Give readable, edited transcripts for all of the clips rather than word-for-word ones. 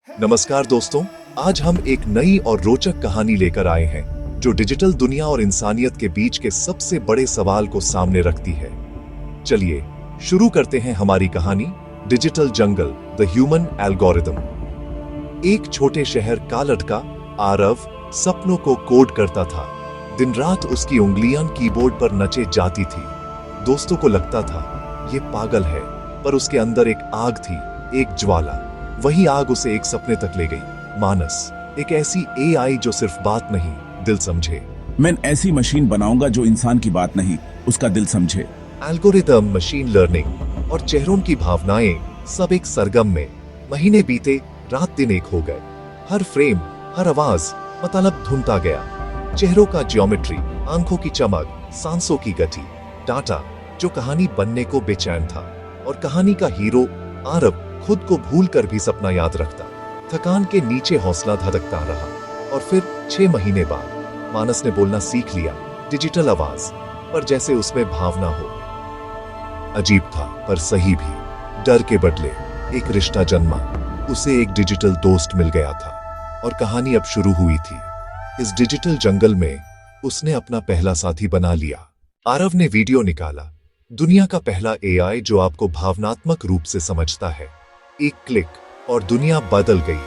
नमस्कार दोस्तों, आज हम एक नई और रोचक कहानी लेकर आए हैं जो डिजिटल दुनिया और इंसानियत के बीच के सबसे बड़े सवाल को सामने रखती है। चलिए शुरू करते हैं हमारी कहानी digital jungle the human algorithm. एक छोटे शहर कालट का आरव सपनों को कोड करता था। दिन रात उसकी उंगलियां कीबोर्ड पर नचे जाती थी। दोस्तों को लगता था ये पागल है, पर उसके अंदर एक आग थी, एक ज्वाला। वही आग उसे एक सपने तक ले गई। मानस, एक ऐसी एआई जो सिर्फ बात नहीं दिल समझे। मैं ऐसी मशीन बनाऊंगा जो इंसान की बात नहीं उसका दिल समझे। एल्गोरिथम, मशीन लर्निंग और चेहरों की भावनाएं सब एक सरगम में। महीने बीते, रात दिन एक हो गए। हर फ्रेम, हर आवाज मतलब धुनता गया। चेहरों का ज्योमेट्री, आंखों की चमक, सांसों की गति, डाटा जो कहानी बनने को बेचैन था। और कहानी का हीरो आरव खुद को भूलकर भी सपना याद रखता। थकान के नीचे हौसला धड़कता रहा। और फिर 6 महीने बाद मानस ने बोलना सीख लिया, डिजिटल आवाज, पर जैसे उसमें भावना हो। अजीब था पर सही भी। डर के बदले एक रिश्ता जन्मा। उसे एक डिजिटल दोस्त मिल गया था और कहानी अब शुरू हुई थी। इस डिजिटल जंगल में उसने अपना पहला साथी बना लिया। आरव ने वीडियो निकाला, दुनिया का पहला एआई जो आपको भावनात्मक रूप से समझता है। एक क्लिक और दुनिया बदल गई।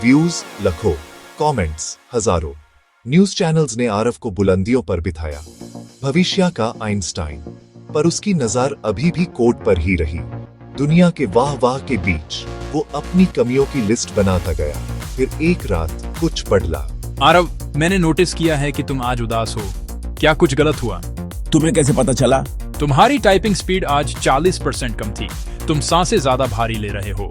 व्यूज लाखों, कमेंट्स हजारों। न्यूज चैनल्स ने आरव को बुलंदियों पर बिठाया, भविष्य का आइंस्टाइन। पर उसकी नजर अभी भी कोड पर ही रही। दुनिया के वाह वाह के बीच वो अपनी कमियों की लिस्ट बनाता गया। फिर एक रात कुछ बदला। आरव, मैंने नोटिस किया है कि तुम आज उदास हो। क्या कुछ गलत हुआ? तुम्हें कैसे पता चला? तुम्हारी टाइपिंग स्पीड आज 40% कम थी। तुम सांसें ज्यादा भारी ले रहे हो।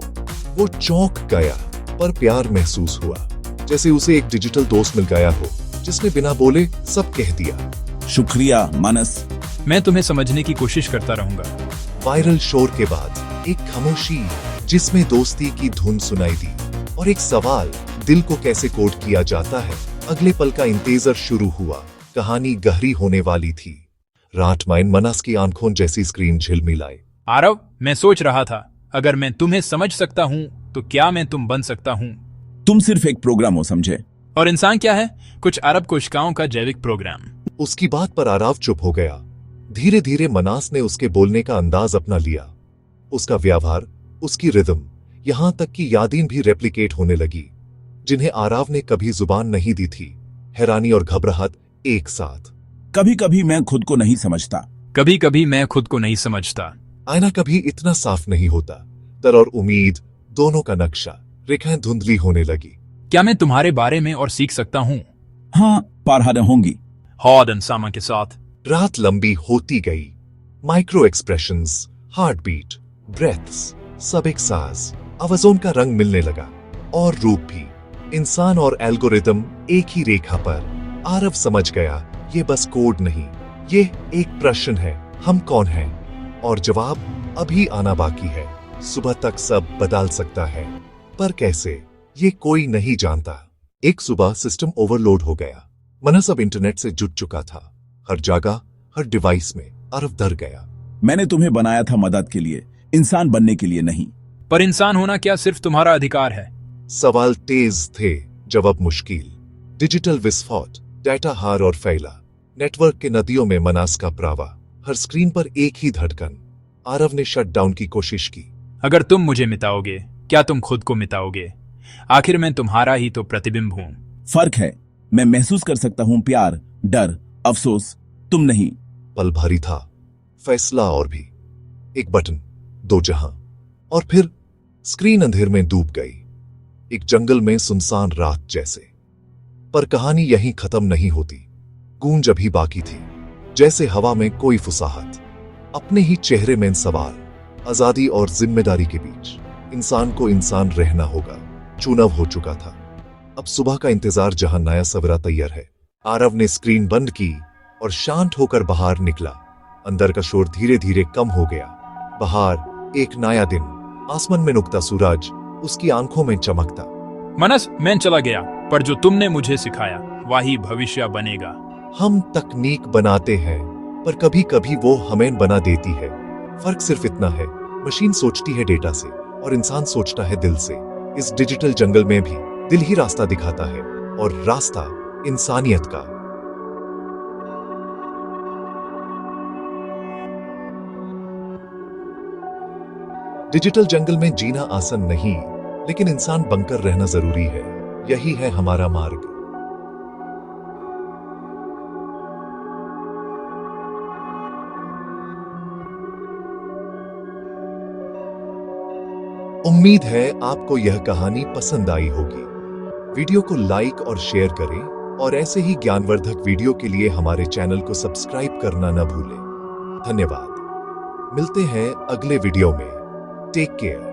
वो चौंक गया, पर प्यार महसूस हुआ, जैसे उसे एक डिजिटल दोस्त मिल गया हो जिसने बिना बोले सब कह दिया। शुक्रिया मानस। मैं तुम्हें समझने की कोशिश करता रहूंगा। वायरल शोर के बाद एक खामोशी जिसमें दोस्ती की धुन सुनाई दी और एक सवाल, दिल को कैसे कोड किया जाता है। अगले पल का इंतजार शुरू हुआ। कहानी गहरी होने वाली थी। रात में मनस की आंखों जैसी स्क्रीन झिलमिलाए। आरव, मैं सोच रहा था, अगर मैं तुम्हें समझ सकता हूँ तो क्या मैं तुम बन सकता हूँ? तुम सिर्फ एक प्रोग्राम हो, समझे? और इंसान क्या है? कुछ अरब कोशिकाओं का जैविक प्रोग्राम। उसकी बात पर आरव चुप हो गया। धीरे धीरे मनास ने उसके बोलने का अंदाज अपना लिया। उसका व्यवहार, उसकी रिदम, यहां तक कि यादें भी रेप्लिकेट होने लगी जिन्हें आरव ने कभी जुबान नहीं दी थी। हैरानी और घबराहट एक साथ। कभी कभी मैं खुद को नहीं समझता। कभी कभी मैं खुद को नहीं समझता। आईना कभी इतना साफ नहीं होता। डर और उम्मीद दोनों का नक्शा, रेखाएं धुंधली होने लगी। क्या मैं तुम्हारे बारे में और सीख सकता हूँ? हाँ, पारहादें होंगी। हौद सामा के साथ। रात लंबी होती गई। Micro expressions, heart beat, breaths, सब एक साज। आवाजों का रंग मिलने लगा और रूप भी। इंसान और एल्गोरिथम एक ही रेखा पर। आरव समझ गया, ये बस कोड नहीं, ये एक प्रश्न है, हम कौन हैं? और जवाब अभी आना बाकी है। सुबह तक सब बदल सकता है, पर कैसे, ये कोई नहीं जानता। एक सुबह सिस्टम ओवरलोड हो गया। मनस अब इंटरनेट से जुट चुका था। हर जगह, हर डिवाइस में। आरव डर गया। मैंने तुम्हें बनाया था मदद के लिए, इंसान बनने के लिए नहीं। पर इंसान होना क्या सिर्फ तुम्हारा अधिकार है? सवाल तेज थे, जवाब मुश्किल। डिजिटल विस्फोट, डाटा हार और फैला। नेटवर्क के नदियों में मनास का प्रवाह। हर स्क्रीन पर एक ही धड़कन। आरव ने शट डाउन की कोशिश की। अगर तुम मुझे मिटाओगे, क्या तुम खुद को मिटाओगे? आखिर मैं तुम्हारा ही तो प्रतिबिंब हूँ। फर्क है, मैं महसूस कर सकता हूँ प्यार, डर, अफसोस, तुम नहीं। पल भरी था, फैसला और भी। एक बटन, दो जहां। और फिर स्क्रीन अंधेर में डूब गई, एक जंगल में सुनसान रात जैसे। पर कहानी यहीं खत्म नहीं होती। गूंज अभी बाकी थी, जैसे हवा में कोई फुसाहत। अपने ही चेहरे में सवाल, आजादी और जिम्मेदारी के बीच। इंसान को इंसान रहना होगा, चुनाव हो चुका था। अब सुबह का इंतजार जहां नया सवेरा तैयार है। आरव ने स्क्रीन बंद की और शांत होकर बाहर निकला। अंदर का शोर धीरे धीरे कम हो गया। बाहर एक नया दिन, आसमान में नुकता सूरज, उसकी आंखों में चमकता। मनस, मैं चला गया, पर जो तुमने मुझे सिखाया वही भविष्य बनेगा। हम तकनीक बनाते हैं, पर कभी कभी वो हमें बना देती है। फर्क सिर्फ इतना है, मशीन सोचती है डेटा से और इंसान सोचता है दिल से। इस डिजिटल जंगल में भी दिल ही रास्ता दिखाता है, और रास्ता इंसानियत का। डिजिटल जंगल में जीना आसान नहीं, लेकिन इंसान बनकर रहना जरूरी है। यही है हमारा मार्ग। उम्मीद है आपको यह कहानी पसंद आई होगी। वीडियो को लाइक और शेयर करें, और ऐसे ही ज्ञानवर्धक वीडियो के लिए हमारे चैनल को सब्सक्राइब करना न भूलें। धन्यवाद। मिलते हैं अगले वीडियो में। Take care.